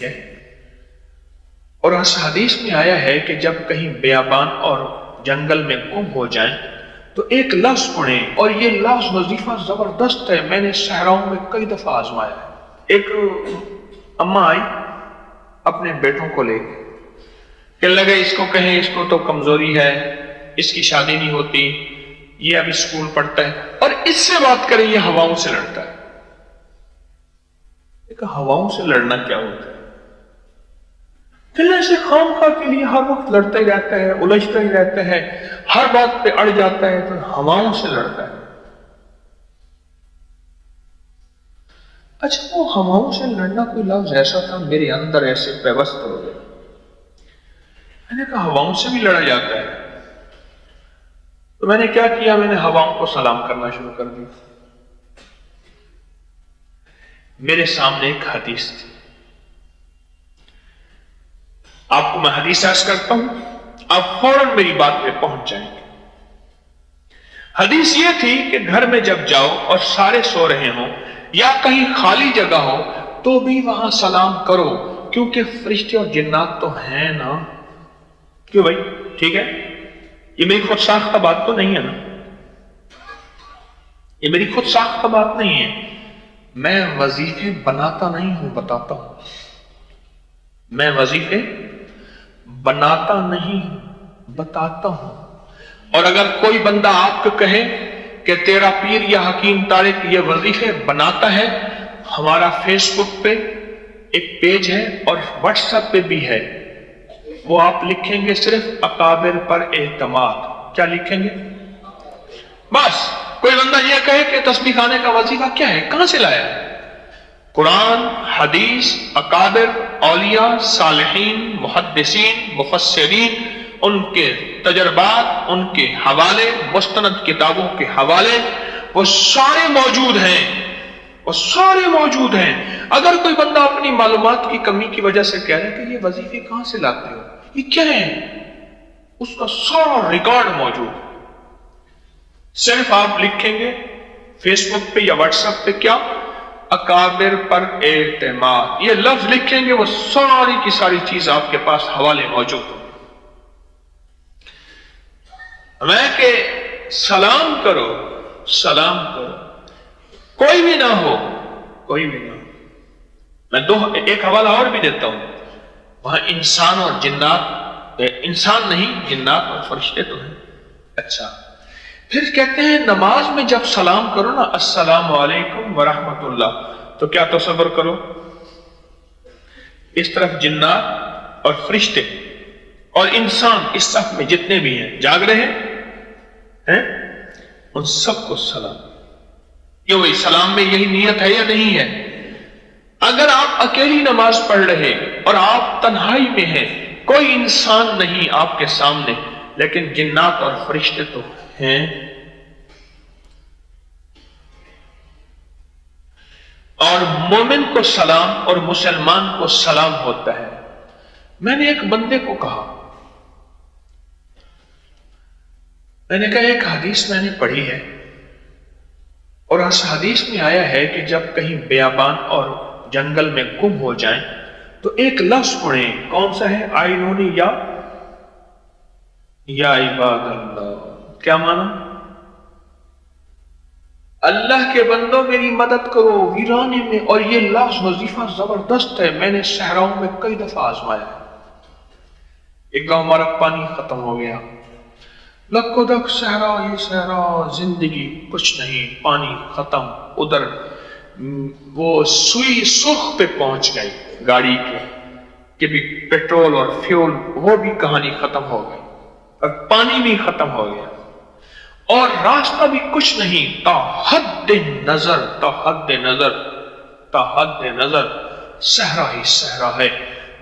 ہے۔ اور اس حدیث میں آیا ہے کہ جب کہیں بیابان اور جنگل میں گم ہو جائیں تو ایک لفظ پڑھیں، اور یہ لفظ وظیفہ زبردست ہے، میں نے صحراؤں میں کئی دفعہ آزمایا ہے۔ ایک اماں آئی اپنے بیٹوں کو لے کے، کہ لگے اس کو کہیں اس کو تو کمزوری ہے، اس کی شادی نہیں ہوتی، یہ ابھی اسکول پڑھتا ہے، اور اس سے بات کریں یہ ہواؤں سے لڑتا ہے۔ ہواؤں سے لڑنا کیا ہوتا ہے؟ پھر ایسے خام خواہ کے لیے ہر وقت لڑتا ہی رہتا ہے، الجھتا ہی رہتا ہے، ہر بات پہ اڑ جاتا ہے، تو ہواؤں سے لڑتا ہے۔ اچھا، وہ ہواؤں سے لڑنا کوئی لفظ ایسا تھا میرے اندر ایسے پیوست ہو گیا، میں نے کہا ہواؤں سے بھی لڑا جاتا ہے؟ تو میں نے کیا کیا، میں نے ہواؤں کو سلام کرنا شروع کر دیا۔ میرے سامنے ایک حدیث تھی، آپ کو میں حدیث عرض کرتا ہوں، آپ فوراً میری بات پہ پہنچ جائیں گے۔ حدیث یہ تھی کہ گھر میں جب جاؤ اور سارے سو رہے ہوں یا کہیں خالی جگہ ہو تو بھی وہاں سلام کرو، کیونکہ فرشتے اور جنات تو ہیں نا۔ کیوں بھائی؟ ٹھیک ہے، یہ میری خود ساختہ بات تو نہیں ہے نا، یہ میری خود ساختہ بات نہیں ہے، میں وظیفے بناتا نہیں ہوں، بتاتا ہوں۔ میں وظیفے بناتا نہیں ہوں، بتاتا ہوں۔ اور اگر کوئی بندہ آپ کو کہے کہ تیرا پیر یا حکیم طارق یہ وظیفے بناتا ہے، ہمارا فیس بک پہ ایک پیج ہے اور واٹس ایپ پہ بھی ہے، وہ آپ لکھیں گے صرف اکابر پر اعتماد۔ کیا لکھیں گے؟ بس کوئی بندہ یہ کہے کہ تسبیح خانے کا وظیفہ کیا ہے، کہاں سے لایا؟ قرآن، حدیث، اکابر، اولیاء، صالحین، محدثین، مفسرین، ان کے تجربات، ان کے حوالے، مستند کتابوں کے حوالے، وہ سارے موجود ہیں، وہ سارے موجود ہیں۔ اگر کوئی بندہ اپنی معلومات کی کمی کی وجہ سے کہہ رہے کہ یہ وظیفے کہاں سے لاتے ہو، یہ کیا ہے، اس کا سارا ریکارڈ موجود ہے۔ صرف آپ لکھیں گے فیس بک پہ یا واٹس ایپ پہ کیا، اکابر پر اعتماد، یہ لفظ لکھیں گے، وہ ساری کی ساری چیز آپ کے پاس حوالے موجود ہوں۔ میں کہ سلام کرو، سلام کرو، کوئی بھی نہ ہو، کوئی بھی نہ ہو۔ میں ایک حوالہ اور بھی دیتا ہوں، وہاں انسان اور جنات، انسان نہیں جنات اور فرشتے تو ہیں۔ اچھا، پھر کہتے ہیں نماز میں جب سلام کرو نا، السلام علیکم ورحمت اللہ، تو کیا تصور کرو، اس طرف جنات اور فرشتے اور انسان اس صف میں جتنے بھی ہیں جاگ رہے ہیں، ان سب کو سلام۔ یہ وہی سلام میں یہی نیت ہے یا نہیں ہے؟ اگر آپ اکیلی نماز پڑھ رہے اور آپ تنہائی میں ہیں، کوئی انسان نہیں آپ کے سامنے، لیکن جنات اور فرشتے تو ہیں، اور مومن کو سلام اور مسلمان کو سلام ہوتا ہے۔ میں نے ایک بندے کو کہا، میں نے کہا ایک حدیث میں نے پڑھی ہے، اور اس حدیث میں آیا ہے کہ جب کہیں بیابان اور جنگل میں گم ہو جائیں تو ایک لفظ پڑھیں، کون سا ہے؟ آئینونی یا عباد اللہ۔ کیا مانا؟ اللہ کے بندوں میری مدد کرو ویرانے میں، اور یہ لفظ وظیفہ زبردست ہے، میں نے صحراؤں میں کئی دفعہ آزمایا ہے۔ ایک گاؤں ہمارا پانی ختم ہو گیا، لک و دک صحرا، یہ صحرا، زندگی کچھ نہیں، پانی ختم۔ ادھر وہ سوئی سرخ پہ پہنچ گئی گاڑی کے، کہ بھی پیٹرول اور فیول، وہ بھی کہانی ختم ہو گئی، اور پانی بھی ختم ہو گیا، اور راستہ بھی کچھ نہیں، تا حد نظر، تا حد نظر، تا حد نظر صحرا ہی صحرا ہے،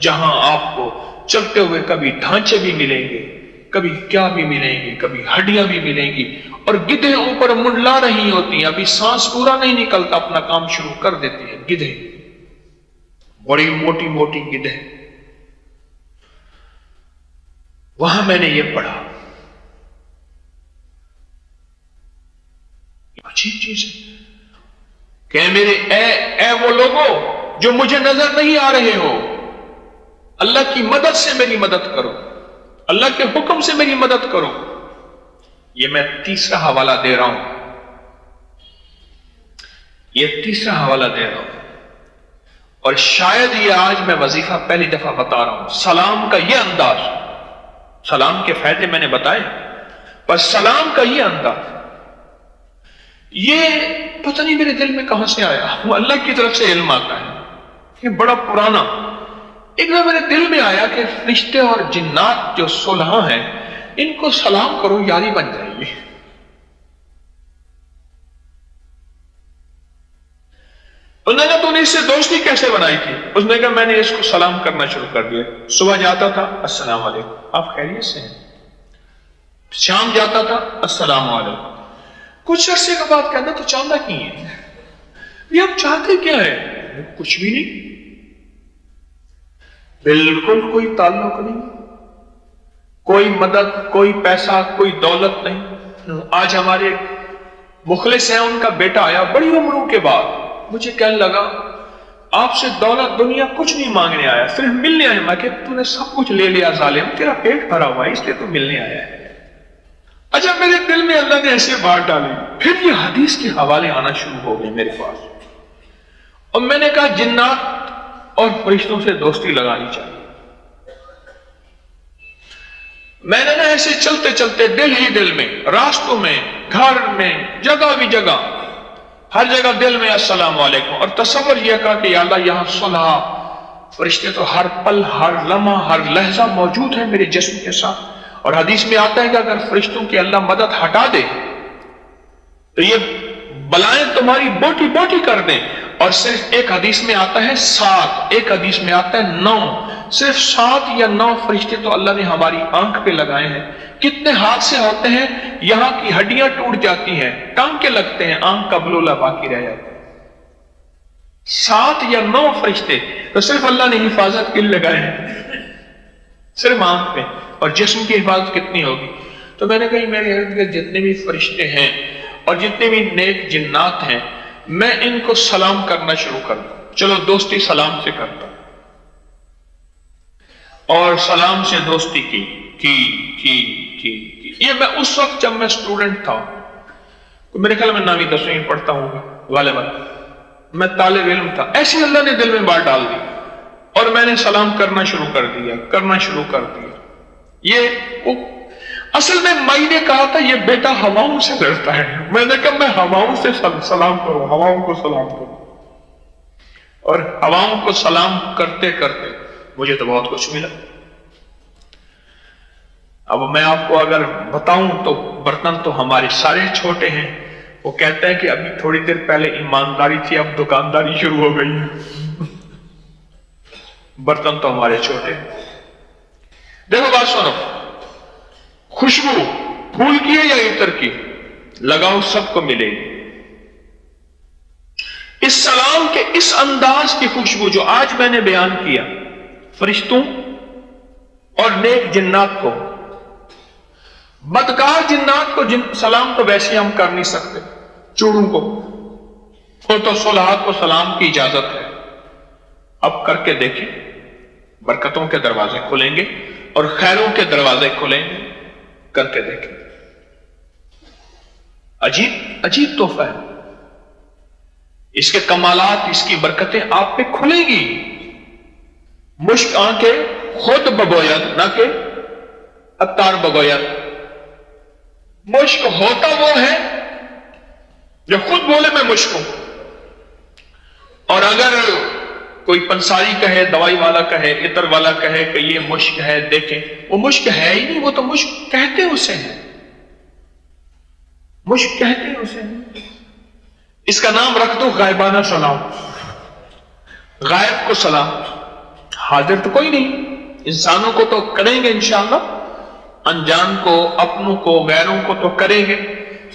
جہاں آپ کو چلتے ہوئے کبھی ڈھانچے بھی ملیں گے، کبھی کیا بھی ملیں گی، کبھی ہڈیاں بھی ملیں گی، اور گدھے اوپر منڈلا رہی ہوتی ہیں، ابھی سانس پورا نہیں نکلتا اپنا کام شروع کر دیتی ہیں گدھے، بڑی موٹی موٹی گدھے۔ وہاں میں نے یہ پڑھا، عجیب چیز ہے کہ میرے اے وہ لوگوں جو مجھے نظر نہیں آ رہے ہو، اللہ کی مدد سے میری مدد کرو، اللہ کے حکم سے میری مدد کرو۔ یہ میں تیسرا حوالہ دے رہا ہوں، یہ تیسرا حوالہ دے رہا ہوں، اور شاید یہ آج میں وظیفہ پہلی دفعہ بتا رہا ہوں۔ سلام کا یہ انداز، سلام کے فائدے میں نے بتائے، پر سلام کا یہ انداز، یہ پتہ نہیں میرے دل میں کہاں سے آیا، وہ اللہ کی طرف سے علم آتا ہے، یہ بڑا پرانا۔ ایک دفعہ میرے دل میں آیا کہ فرشتے اور جنات جو صلح ہیں، ان کو سلام کرو، یاری بن جائے گی۔ اس نے کہا تو نے اس سے دوستی کیسے بنائی تھی؟ اس نے کہا میں نے اس کو سلام کرنا شروع کر دیا، صبح جاتا تھا السلام علیکم، آپ خیریت سے ہیں؟ شام جاتا تھا السلام علیکم۔ کچھ عرصے کے بعد کہنا تو چاہتا کی ہے یہ، آپ چاہتے کیا ہے؟ کچھ بھی نہیں، بالکل کوئی تعلق نہیں، کوئی مدد، کوئی پیسہ، کوئی دولت نہیں۔ آج ہمارے مخلص ہیں، ان کا بیٹا آیا بڑی عمروں کے بعد، مجھے کہنے لگا آپ سے دولت دنیا کچھ نہیں مانگنے آیا، صرف ملنے آیا۔ میں کہ تو نے سب کچھ لے لیا ظالم، تیرا پیٹ بھرا ہوا ہے، اس لیے تو ملنے آیا ہے۔ اچھا، میرے دل میں اللہ نے ایسے بات ڈالی، پھر یہ حدیث کے حوالے آنا شروع ہو گئے میرے پاس، اور میں نے کہا جنات اور فرشتوں سے دوستی لگانی چاہیے۔ میں نے نا ایسے چلتے چلتے دل ہی دل میں، راستوں میں، گھر میں، جگہ بھی جگہ، ہر جگہ دل میں السلام علیکم، اور تصور یہ کہا کہ یا اللہ یہاں صلح، فرشتے تو ہر پل، ہر لمحہ، ہر لحظہ موجود ہیں میرے جسم کے ساتھ۔ اور حدیث میں آتا ہے کہ اگر فرشتوں کی اللہ مدد ہٹا دے تو یہ بلائیں تمہاری بوٹی بوٹی کر دیں۔ اور صرف ایک حدیث میں آتا ہے 7، ایک حدیث میں آتا ہے 9، صرف 7 یا 9 فرشتے تو اللہ نے ہماری آنکھ پہ لگائے ہیں۔ کتنے حادثے ہوتے ہیں، یہاں کی ہڈیاں ٹوٹ جاتی ہیں، ٹانکے لگتے ہیں، آنکھ کا بلولا باقی رہ جاتا ہے۔ 7 یا 9 فرشتے تو صرف اللہ نے حفاظت کے لیے لگائے ہیں، صرف آنکھ پہ، اور جسم کی حفاظت کتنی ہوگی؟ تو میں نے کہا میرے ارد گرد جتنے بھی فرشتے ہیں اور جتنے بھی نیک جنات ہیں، میں ان کو سلام کرنا شروع کر دوں۔ چلو دوستی سلام سے کرتا، اور سلام سے دوستی کی۔ یہ میں اس وقت جب میں اسٹوڈنٹ تھا، میرے خیال میں 9ویں 10ویں پڑھتا ہوں گا غالباً، میں طالب علم تھا، ایسی اللہ نے دل میں بات ڈال دی، اور میں نے سلام کرنا شروع کر دیا۔ یہ اصل میں مائی نے کہا تھا یہ بیٹا ہواؤں سے ڈرتا ہے، میں نے کہا میں ہواؤں سے سلام کروں، ہواؤں کو سلام کروں، اور ہواؤں کو سلام کرتے کرتے مجھے تو بہت کچھ ملا۔ اب میں آپ کو اگر بتاؤں تو برتن تو ہمارے سارے چھوٹے ہیں، وہ کہتے ہیں کہ ابھی تھوڑی دیر پہلے ایمانداری تھی، اب دکانداری شروع ہو گئی ہے۔ برتن تو ہمارے چھوٹے ہیں۔ دیکھو بات سنو، خوشبو پھول کی ہے یا عطر کی؟ لگاؤ، سب کو ملے گی۔ اس سلام کے اس انداز کی خوشبو جو آج میں نے بیان کیا، فرشتوں اور نیک جنات کو، بدکار جنات کو سلام تو ویسے ہم کر نہیں سکتے، چوڑوں کو تو صلحات کو سلام کی اجازت ہے۔ اب کر کے دیکھیں، برکتوں کے دروازے کھلیں گے اور خیروں کے دروازے کھلیں گے، کر کے دیکھیں۔ عجیب تحفہ ہے، اس کے کمالات، اس کی برکتیں آپ پہ کھلیں گی۔ مشک آنکھیں خود بگوید، نہ کہ عطار بگوید۔ مشک ہوتا وہ ہے جو خود بولے میں مشک ہوں، اور اگر کوئی پنساری کہے، دوائی والا کہے، عطر والا کہے کہ یہ مشک ہے، دیکھیں وہ مشک ہے ہی نہیں، وہ تو مشک کہتے اسے ہیں، مشک کہتے اسے ہیں۔ اس کا نام رکھ دو غائبانہ سلام، غائب کو سلام، حاضر تو کوئی نہیں، انسانوں کو تو کریں گے انشاءاللہ، انجان کو، اپنوں کو، غیروں کو تو کریں گے۔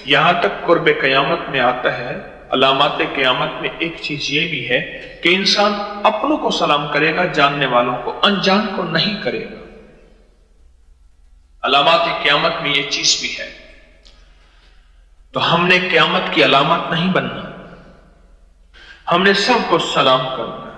یہاں تک قرب قیامت میں آتا ہے، علامات قیامت میں ایک چیز یہ بھی ہے کہ انسان اپنوں کو سلام کرے گا، جاننے والوں کو، انجان کو نہیں کرے گا۔ علامات قیامت میں یہ چیز بھی ہے۔ تو ہم نے قیامت کی علامت نہیں بننا، ہم نے سب کو سلام کرنا ہے۔